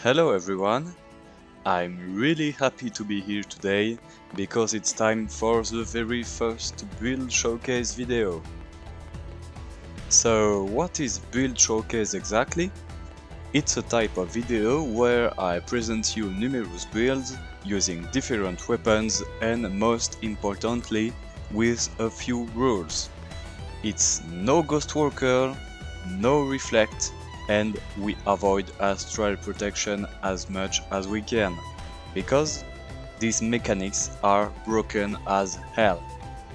Hello everyone, I'm really happy to be here today because it's time for the very first build showcase video. So what is build showcase exactly? It's a type of video where I present you numerous builds using different weapons and most importantly with a few rules. It's no Ghost Walker, no Reflect, and we avoid astral protection as much as we can, because these mechanics are broken as hell.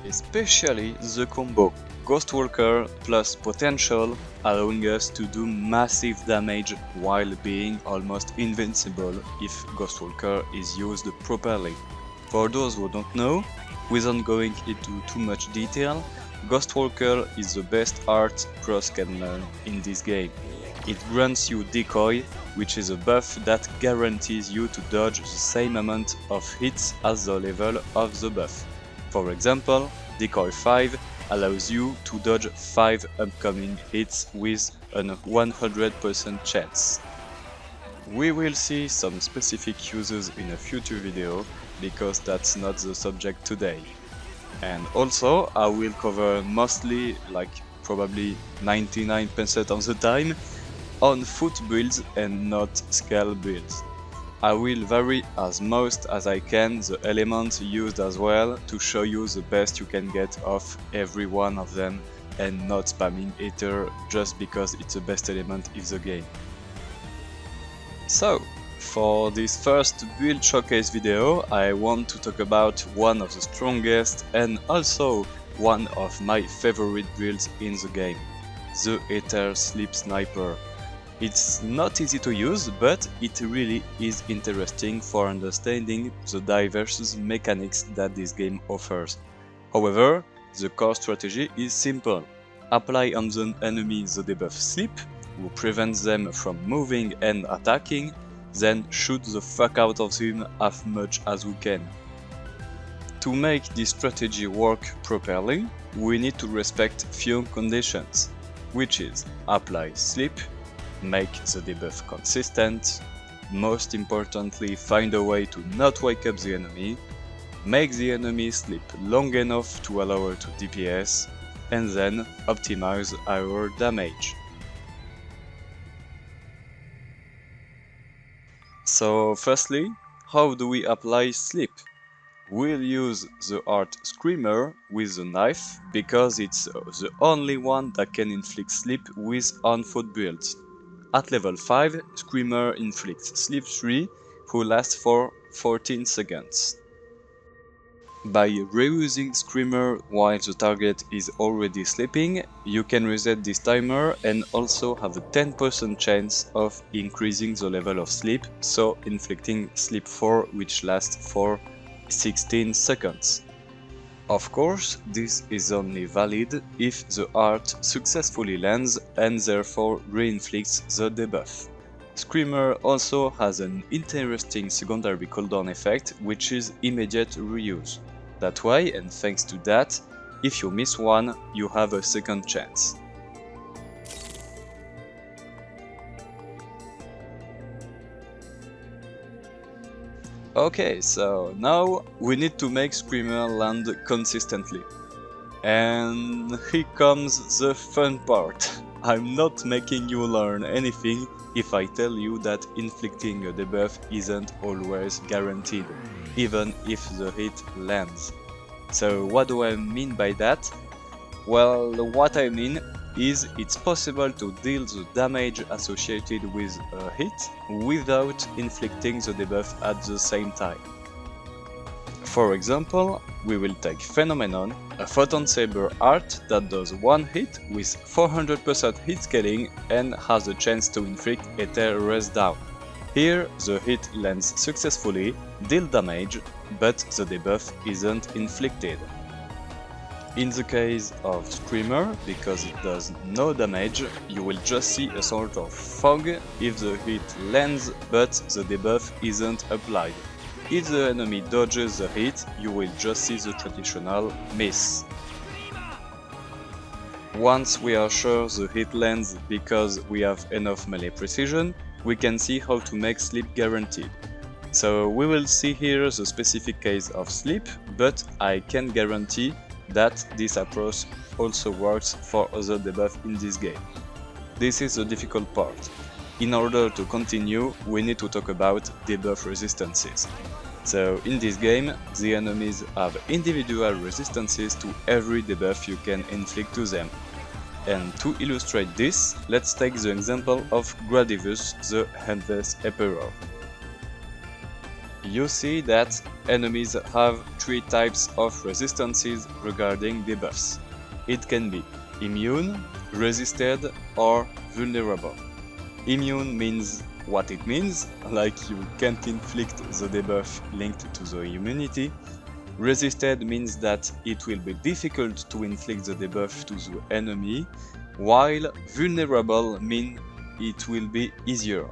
Especially the combo Ghost Walker plus Potential, allowing us to do massive damage while being almost invincible if Ghost Walker is used properly. For those who don't know, without going into too much detail, Ghost Walker is the best art Cross can learn in this game. It grants you Decoy, which is a buff that guarantees you to dodge the same amount of hits as the level of the buff. For example, Decoy 5 allows you to dodge 5 upcoming hits with a 100% chance. We will see some specific uses in a future video, because that's not the subject today. And also, I will cover mostly, like probably 99% of the time, on foot builds and not scale builds. I will vary as most as I can the elements used as well to show you the best you can get of every one of them and not spamming Ether just because it's the best element in the game. So, for this first build showcase video, I want to talk about one of the strongest and also one of my favorite builds in the game, the Ether Sleep Sniper. It's not easy to use, but it really is interesting for understanding the diverse mechanics that this game offers. However, the core strategy is simple. Apply on the enemy the debuff Sleep, who prevents them from moving and attacking, then shoot the fuck out of him as much as we can. To make this strategy work properly, we need to respect few conditions, which is apply Sleep, make the debuff consistent, most importantly find a way to not wake up the enemy, make the enemy sleep long enough to allow her to DPS, and then optimize our damage. So firstly, how do we apply sleep? We'll use the art Screamer with the knife because it's the only one that can inflict sleep with on-foot builds. At level 5, Screamer inflicts Sleep 3, who lasts for 14 seconds. By reusing Screamer while the target is already sleeping, you can reset this timer and also have a 10% chance of increasing the level of sleep, so inflicting Sleep 4, which lasts for 16 seconds. Of course, this is only valid if the art successfully lands and therefore reinflicts the debuff. Screamer also has an interesting secondary cooldown effect, which is immediate reuse. That way, and thanks to that, if you miss one, you have a second chance. Okay, so now we need to make Screamer land consistently. And here comes the fun part. I'm not making you learn anything if I tell you that inflicting a debuff isn't always guaranteed, even if the hit lands. So what do I mean by that? Well, what I mean is it's possible to deal the damage associated with a hit without inflicting the debuff at the same time. For example, we will take Phenomenon, a Photon Saber art that does one hit with 400% hit scaling and has a chance to inflict Ether Res Down. Here the hit lands successfully, deal damage, but the debuff isn't inflicted. In the case of Screamer, because it does no damage, you will just see a sort of fog if the hit lands but the debuff isn't applied. If the enemy dodges the hit, you will just see the traditional miss. Once we are sure the hit lands because we have enough melee precision, we can see how to make sleep guaranteed. So we will see here the specific case of sleep, but I can guarantee that this approach also works for other debuffs in this game. This is the difficult part. In order to continue, we need to talk about debuff resistances. So in this game, the enemies have individual resistances to every debuff you can inflict to them. And to illustrate this, let's take the example of Gradivus, the Headless Emperor. You see that enemies have three types of resistances regarding debuffs. It can be immune, resisted, or vulnerable. Immune means what it means, like you can't inflict the debuff linked to the immunity. Resisted means that it will be difficult to inflict the debuff to the enemy, while vulnerable means it will be easier.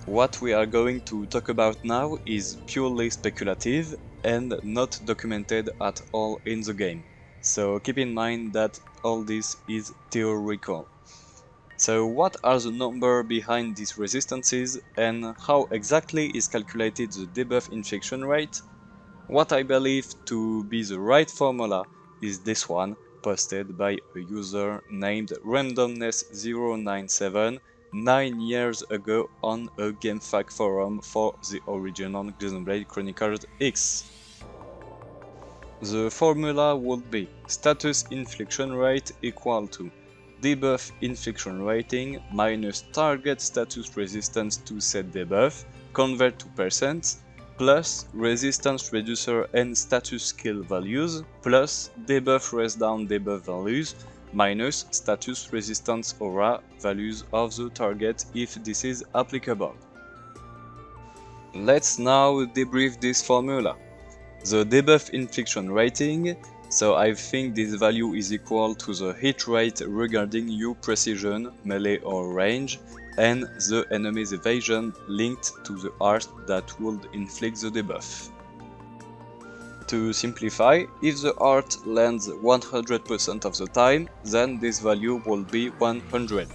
What we are going to talk about now is purely speculative and not documented at all in the game. So keep in mind that all this is theoretical. So what are the numbers behind these resistances and how exactly is calculated the debuff infliction rate? What I believe to be the right formula is this one, posted by a user named randomness097 9 years ago on a GameFAQ forum for the original Xenoblade Chronicles X. The formula would be status infliction rate equal to debuff infliction rating minus target status resistance to said debuff, convert to percent, plus resistance reducer and status skill values, plus debuff res down debuff values, minus status resistance aura values of the target if this is applicable. Let's now debrief this formula. The debuff infliction rating, so I think this value is equal to the hit rate regarding your precision, melee or range, and the enemy's evasion linked to the art that would inflict the debuff. To simplify, if the art lands 100% of the time, then this value will be 100.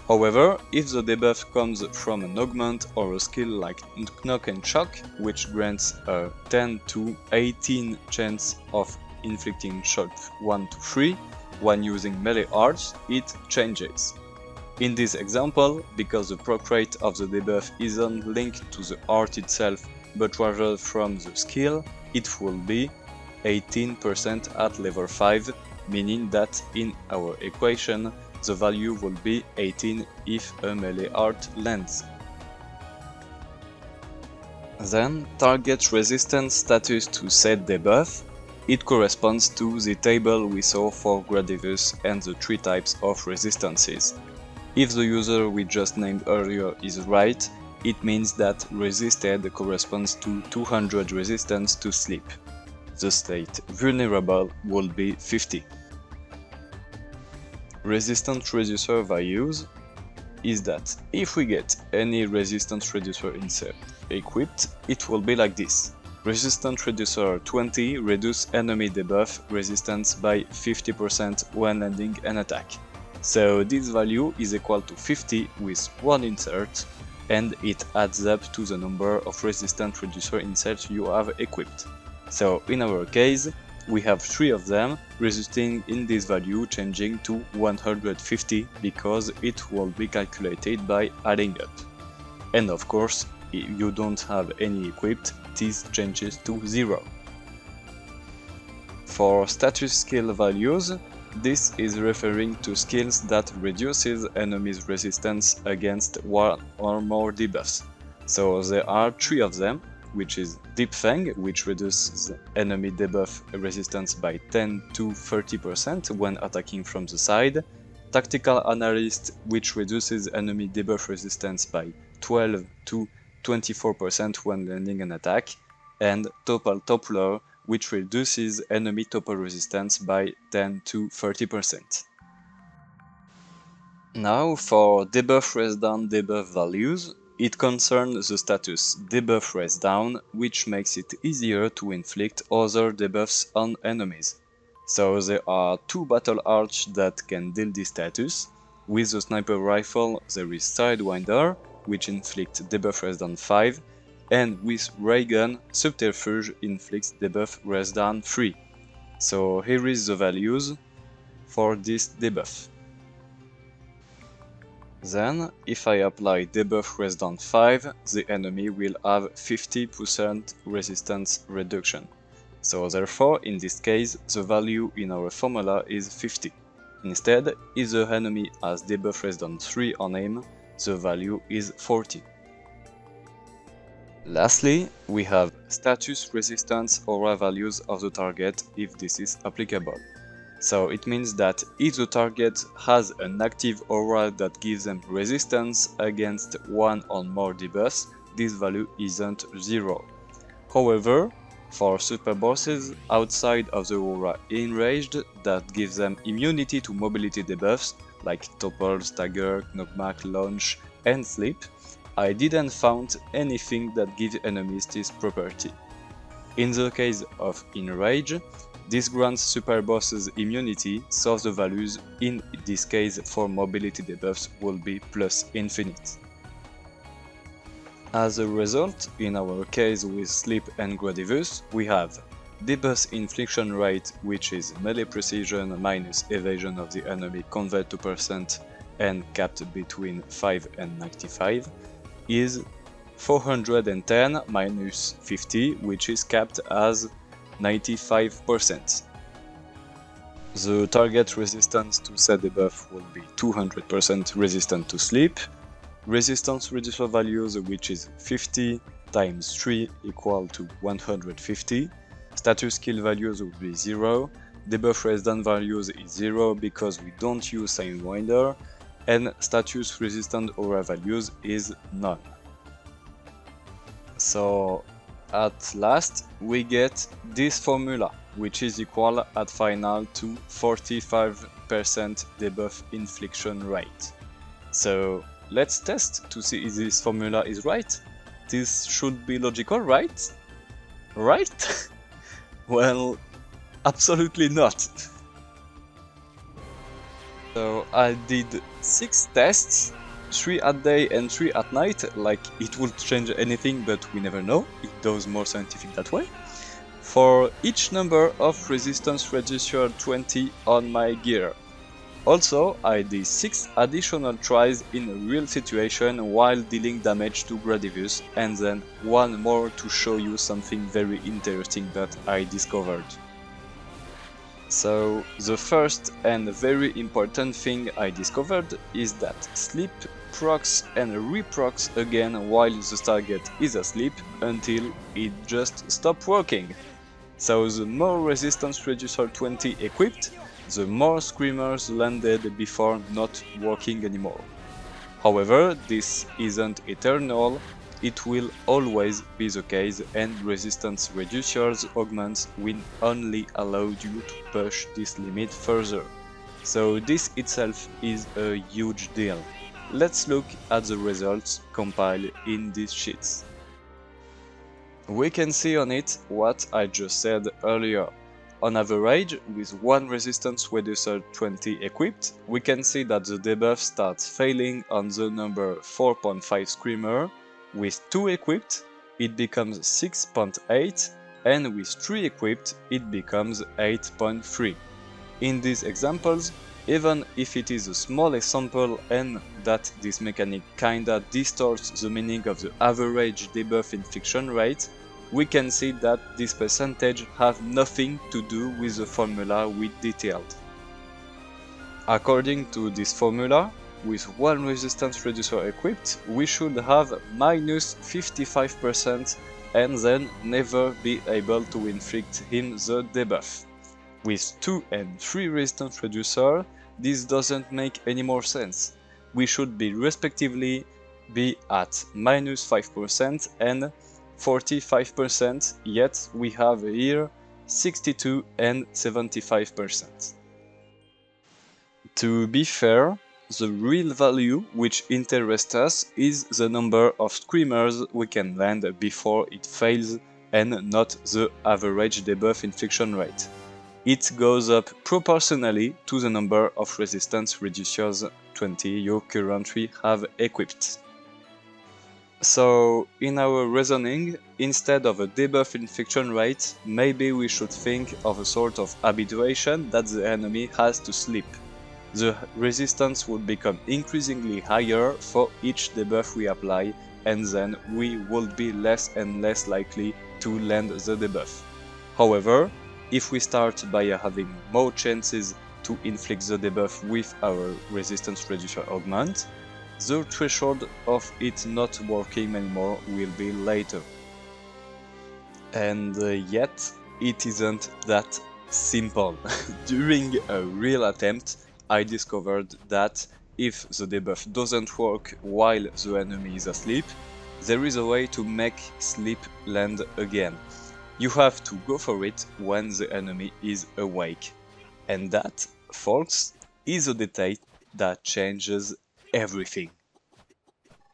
However, if the debuff comes from an augment or a skill like Knock and Shock, which grants a 10 to 18 chance of inflicting shock 1 to 3 when using melee arts, it changes. In this example, because the proc rate of the debuff isn't linked to the art itself but rather from the skill, it will be 18% at level 5, meaning that in our equation the value will be 18 if a melee art lands. Then, target resistance status to said debuff. It corresponds to the table we saw for Gradivus and the three types of resistances. If the user we just named earlier is right, it means that resisted corresponds to 200 resistance to sleep. The state vulnerable will be 50. Resistance reducer values is that if we get any resistance reducer insert equipped, it will be like this. Resistance reducer 20 reduce enemy debuff resistance by 50% when landing an attack. So this value is equal to 50 with one insert, and it adds up to the number of resistance reducer inserts you have equipped. So in our case, we have 3 of them, resulting in this value changing to 150 because it will be calculated by adding up. And of course, if you don't have any equipped, this changes to 0. For status skill values, this is referring to skills that reduces enemies' resistance against one or more debuffs. So there are 3 of them, which is Deep Fang, which reduces enemy debuff resistance by 10 to 30% when attacking from the side, Tactical Analyst, which reduces enemy debuff resistance by 12 to 24% when landing an attack, and Topal Toppler, which reduces enemy topple resistance by 10 to 30%. Now for debuff res down debuff values, it concerns the status debuff res down, which makes it easier to inflict other debuffs on enemies. So there are 2 battle arts that can deal this status. With the sniper rifle there is Sidewinder, which inflicts debuff less than 5, and with ray gun, Subterfuge inflicts debuff less than 3. So here is the values for this debuff. Then, if I apply debuff less than 5, the enemy will have 50% resistance reduction. So therefore, in this case, the value in our formula is 50. Instead, if the enemy has debuff less than 3 on him, the value is 40. Lastly, we have status resistance aura values of the target if this is applicable. So it means that if the target has an active aura that gives them resistance against one or more debuffs, this value isn't 0. However, for super bosses outside of the aura enraged that gives them immunity to mobility debuffs like topple, stagger, knockback, launch, and sleep, I didn't find anything that gives enemies this property. In the case of enrage, this grants super bosses immunity, so the values in this case for mobility debuffs will be plus infinite. As a result, in our case with Sleep and Gradivus, we have debuff infliction rate, which is melee precision minus evasion of the enemy convert to percent and capped between 5 and 95, is 410 minus 50, which is capped as 95%. The target resistance to said debuff will be 200% resistant to sleep. Resistance reducer values, which is 50 times 3 equal to 150. Status skill values will be 0. Debuff resistance values is 0 because we don't use Sidewinder. And status resistant aura values is none. So at last we get this formula, which is equal at final to 45% debuff infliction rate. So let's test to see if this formula is right. This should be logical, right? Right? Well, absolutely not. So I did 6 tests, 3 at day and 3 at night, like it would change anything, but we never know, it does more scientific that way. For each number of resistance reducer 20 on my gear. Also, I did 6 additional tries in a real situation while dealing damage to Gradivus, and then 1 more to show you something very interesting that I discovered. So, the first and very important thing I discovered is that sleep procs and reprocs again while the target is asleep until it just stops working. So the more resistance reducer 20 equipped, the more screamers landed before not working anymore. However, this isn't eternal, it will always be the case, and resistance reducers augments will only allow you to push this limit further. So this itself is a huge deal. Let's look at the results compiled in these sheets. We can see on it what I just said earlier. On average, with 1 resistance reducer 20 equipped, we can see that the debuff starts failing on the number 4.5 Screamer. With 2 equipped, it becomes 6.8, and with 3 equipped, it becomes 8.3. In these examples, even if it is a small example and that this mechanic kinda distorts the meaning of the average debuff infliction rate, we can see that this percentage have nothing to do with the formula we detailed. According to this formula, with 1 resistance reducer equipped, we should have minus 55% and then never be able to inflict him the debuff. With 2 and 3 resistance reducer, this doesn't make any more sense. We should be respectively be at minus 5% and 45%, yet we have here 62 and 75%. To be fair, the real value which interests us is the number of screamers we can land before it fails and not the average debuff infliction rate. It goes up proportionally to the number of resistance reducers 20 you currently have equipped. So, in our reasoning, instead of a debuff infliction rate, maybe we should think of a sort of habituation that the enemy has to sleep. The resistance would become increasingly higher for each debuff we apply, and then we would be less and less likely to land the debuff. However, if we start by having more chances to inflict the debuff with our resistance reducer augment, the threshold of it not working anymore will be later. And yet, it isn't that simple. During a real attempt, I discovered that if the debuff doesn't work while the enemy is asleep, there is a way to make sleep land again. You have to go for it when the enemy is awake. And that, folks, is a detail that changes everything.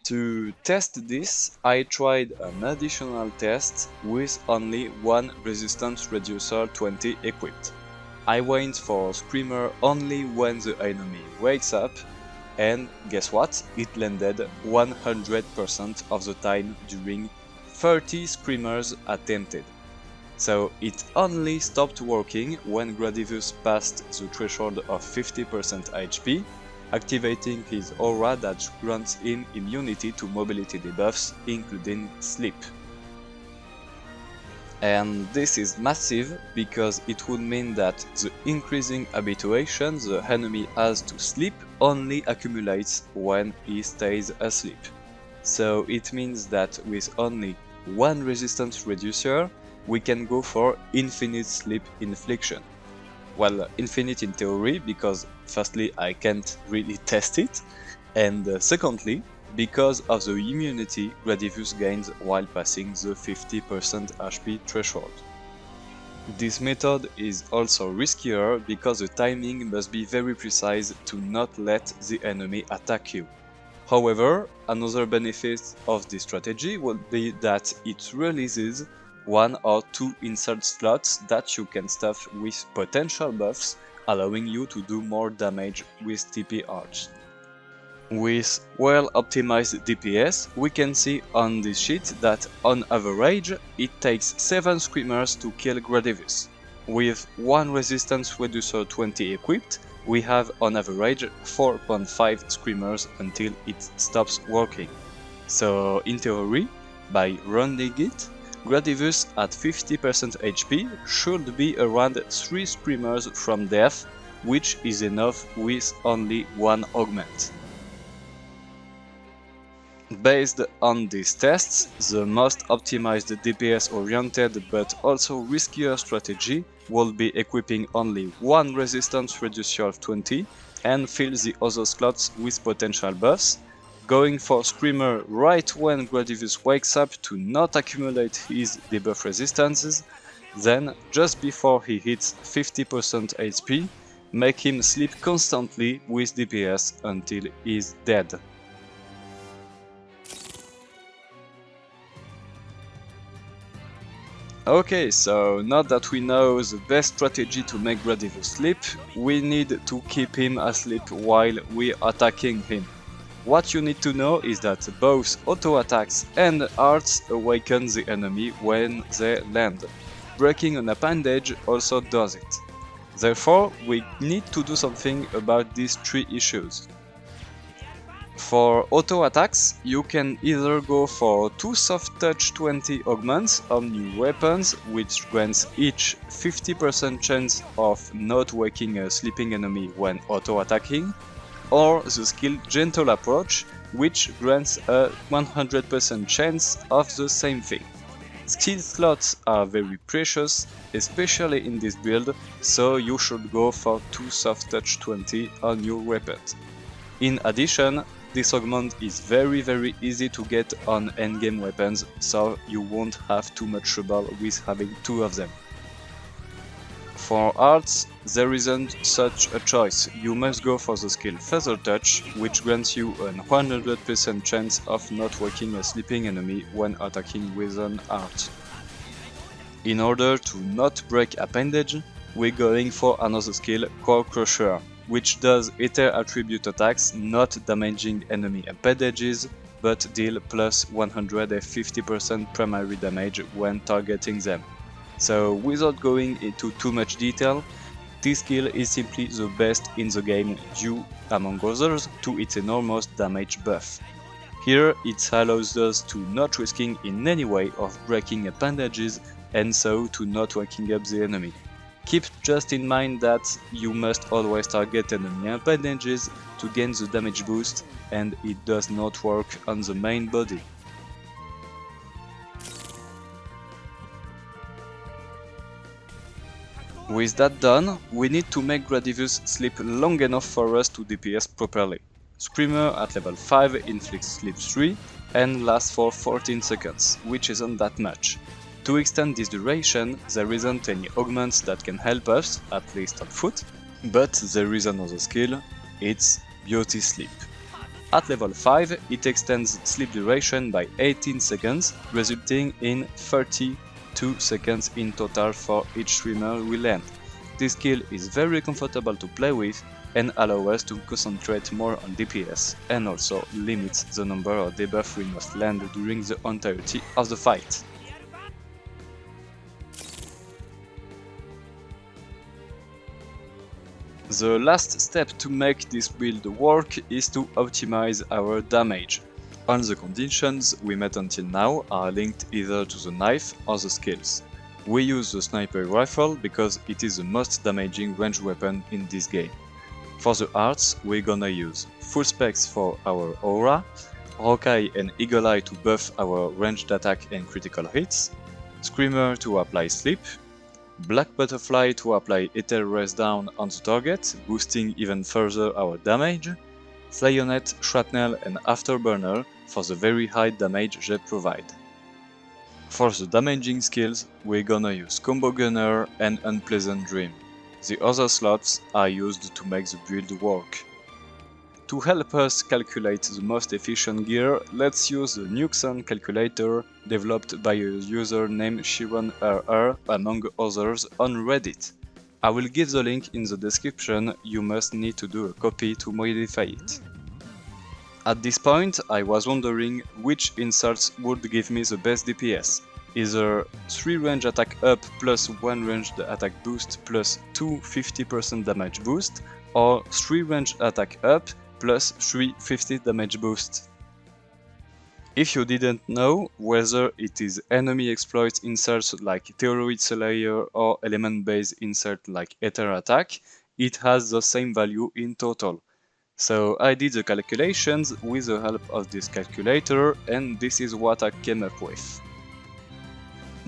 To test this, I tried an additional test with only one resistance reducer 20 equipped. I went for Screamer only when the enemy wakes up, and guess what? It landed 100% of the time during 30 Screamers attempted. So it only stopped working when Gradius passed the threshold of 50% HP, activating his aura that grants him immunity to mobility debuffs, including sleep. And this is massive because it would mean that the increasing habituation the enemy has to sleep only accumulates when he stays asleep. So it means that with only one resistance reducer, we can go for infinite sleep infliction. Well, infinite in theory, because firstly I can't really test it, and secondly, because of the immunity Gradius gains while passing the 50% HP threshold. This method is also riskier because the timing must be very precise to not let the enemy attack you. However, another benefit of this strategy would be that it releases 1 or 2 insert slots that you can stuff with potential buffs, allowing you to do more damage with TP Arch. With well-optimized DPS, we can see on this sheet that on average it takes 7 Screamers to kill Gradius. With 1 resistance reducer 20 equipped, we have on average 4.5 Screamers until it stops working. So in theory, by running it, Gradius at 50% HP should be around 3 Screamers from death, which is enough with only 1 augment. Based on these tests, the most optimized DPS-oriented but also riskier strategy will be equipping only 1 resistance reducer of 20 and fill the other slots with potential buffs, going for Screamer right when Gradius wakes up to not accumulate his debuff resistances, then just before he hits 50% HP, make him sleep constantly with DPS until he's dead. Okay, so now that we know the best strategy to make Gradius sleep, we need to keep him asleep while we're attacking him. What you need to know is that both auto attacks and arts awaken the enemy when they land. Breaking an appendage also does it. Therefore, we need to do something about these 3 issues. For auto attacks, you can either go for 2 soft touch 20 augments on new weapons, which grants each 50% chance of not waking a sleeping enemy when auto attacking, or the skill Gentle Approach, which grants a 100% chance of the same thing. Skill slots are very precious, especially in this build, so you should go for 2 soft touch 20 on your weapons. In addition, this augment is very easy to get on endgame weapons, so you won't have too much trouble with having 2 of them. For arts, there isn't such a choice. You must go for the skill Feather Touch, which grants you a 100% chance of not waking a sleeping enemy when attacking with an art. In order to not break appendage, we're going for another skill, Core Crusher, which does Ether attribute attacks not damaging enemy appendages, but deal plus 150% primary damage when targeting them. So without going into too much detail, this skill is simply the best in the game due, among others, to its enormous damage buff. Here it allows us to not risking in any way of breaking appendages and so to not waking up the enemy. Keep just in mind that you must always target enemy appendages to gain the damage boost, and it does not work on the main body. With that done, we need to make Gradius sleep long enough for us to DPS properly. Screamer at level 5 inflicts sleep 3 and lasts for 14 seconds, which isn't that much. To extend this duration, there isn't any augments that can help us, at least on foot, but there is another skill, it's Beauty Sleep. At level 5, it extends sleep duration by 18 seconds, resulting in 32 seconds in total for each streamer we land. This skill is very comfortable to play with and allow us to concentrate more on DPS and also limits the number of debuffs we must land during the entirety of the fight. The last step to make this build work is to optimize our damage. All the conditions we met until now are linked either to the knife or the skills. We use the sniper rifle because it is the most damaging ranged weapon in this game. For the arts, we're gonna use full specs for our aura, Hawkeye and Eagle Eye to buff our ranged attack and critical hits, Screamer to apply sleep, Black Butterfly to apply Ether Race Down on the target, boosting even further our damage, Slayonet, Shrapnel and Afterburner for the very high damage they provide. For the damaging skills, we're gonna use Combo Gunner and Unpleasant Dream. The other slots are used to make the build work. To help us calculate the most efficient gear, let's use the Nuxon calculator developed by a user named ShironRR among others on Reddit. I will give the link in the description, you must need to do a copy to modify it. At this point, I was wondering which inserts would give me the best DPS. Either 3 range attack up plus 1 ranged attack boost plus 2 50% damage boost, or 3 range attack up plus 3 50 damage boost. If you didn't know whether it is enemy exploit inserts like Theoroid Slayer or element based insert like Ether Attack, it has the same value in total. So I did the calculations with the help of this calculator and this is what I came up with.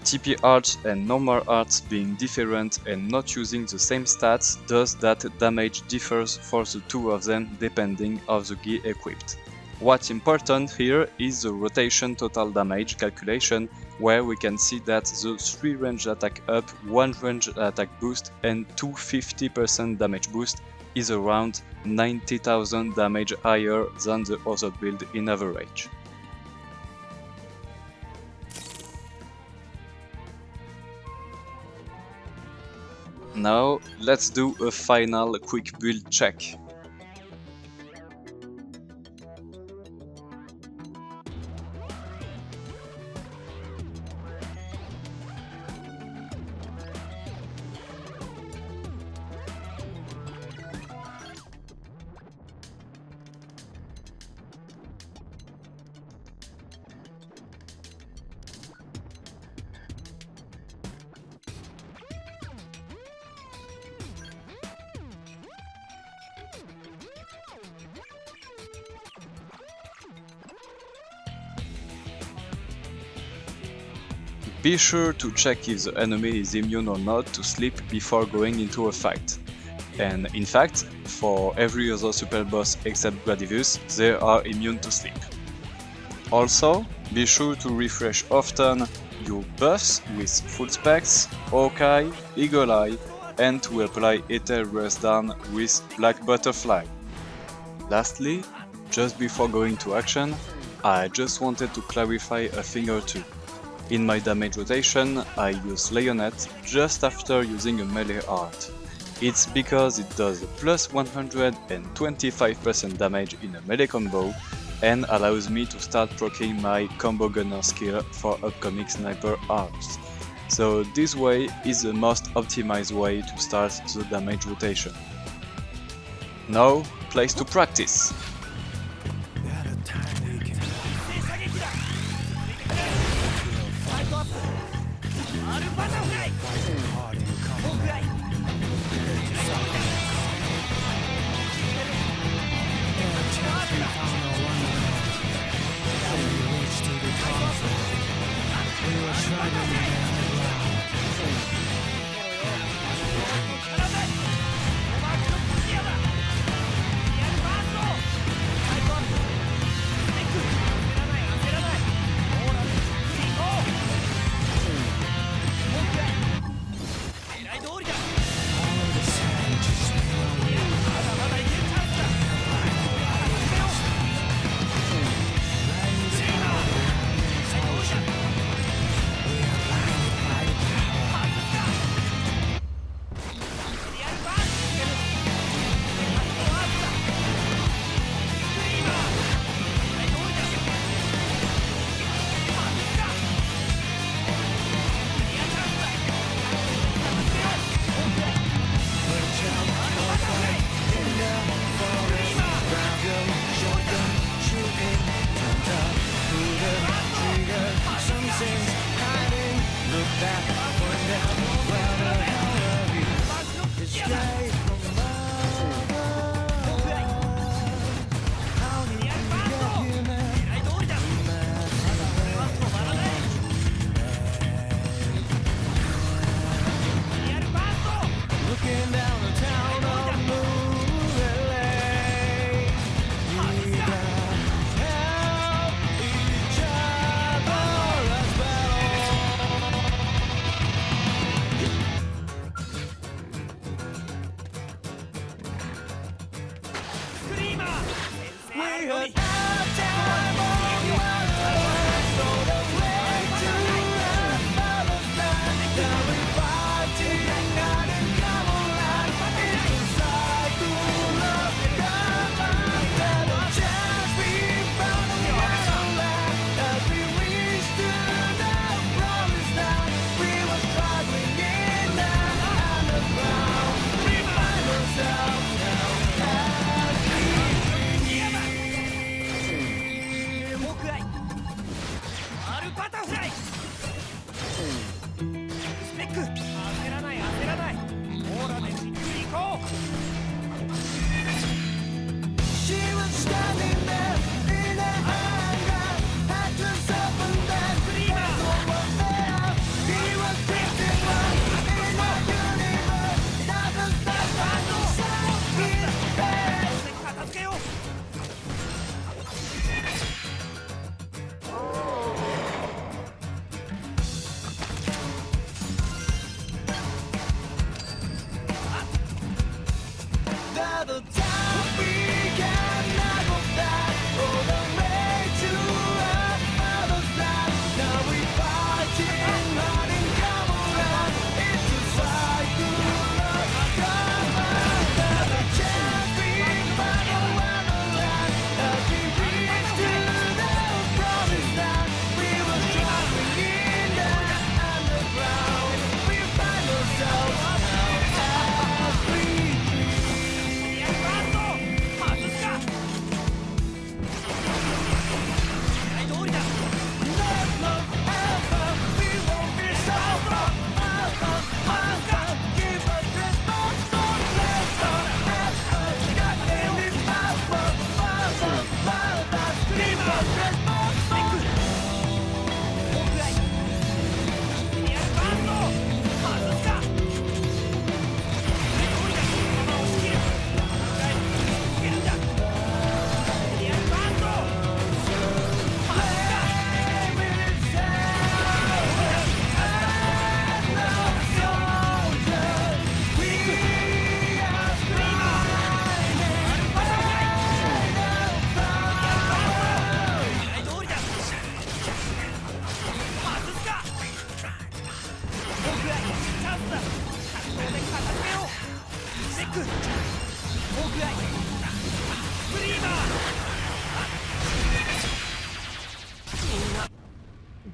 TP arts and normal arts being different and not using the same stats does that damage differs for the two of them depending on the gear equipped. What's important here is the rotation total damage calculation, where we can see that the 3 range attack up, 1 range attack boost and 2 50% damage boost is around 90,000 damage higher than the other build in average. Now let's do a final quick build check. Be sure to check if the enemy is immune or not to sleep before going into a fight. And in fact, for every other super boss except Gradius, they are immune to sleep. Also, be sure to refresh often your buffs with full specs, Hawkeye, Eagle Eye, and to apply Ether Race Down with Black Butterfly. Lastly, just before going to action, I just wanted to clarify a thing or two. In my damage rotation, I use Slayonet just after using a melee art. It's because it does plus 125% damage in a melee combo and allows me to start proccing my combo gunner skill for upcoming sniper arms. So this way is the most optimized way to start the damage rotation. Now, place to practice!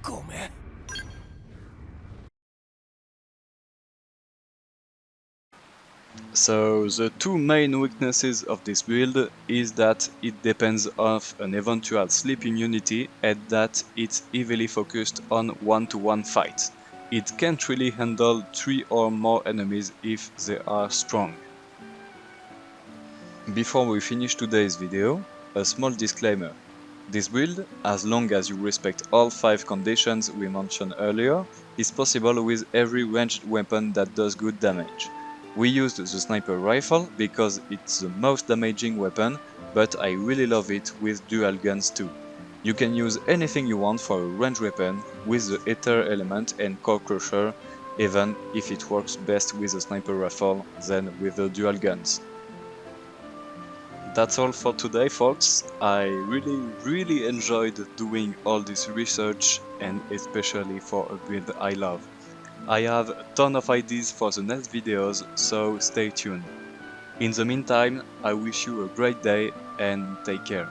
Come? So the two main weaknesses of this build is that it depends on an eventual sleep immunity and that it's heavily focused on one-to-one fights. It can't really handle 3 or more enemies if they are strong. Before we finish today's video, a small disclaimer. This build, as long as you respect all 5 conditions we mentioned earlier, is possible with every ranged weapon that does good damage. We used the sniper rifle because it's the most damaging weapon, but I really love it with dual guns too. You can use anything you want for a ranged weapon with the Ether element and Core Crusher, even if it works best with the sniper rifle than with the dual guns. That's all for today, folks. I really enjoyed doing all this research, and especially for a build I love. I have a ton of ideas for the next videos, so stay tuned. In the meantime, I wish you a great day and take care.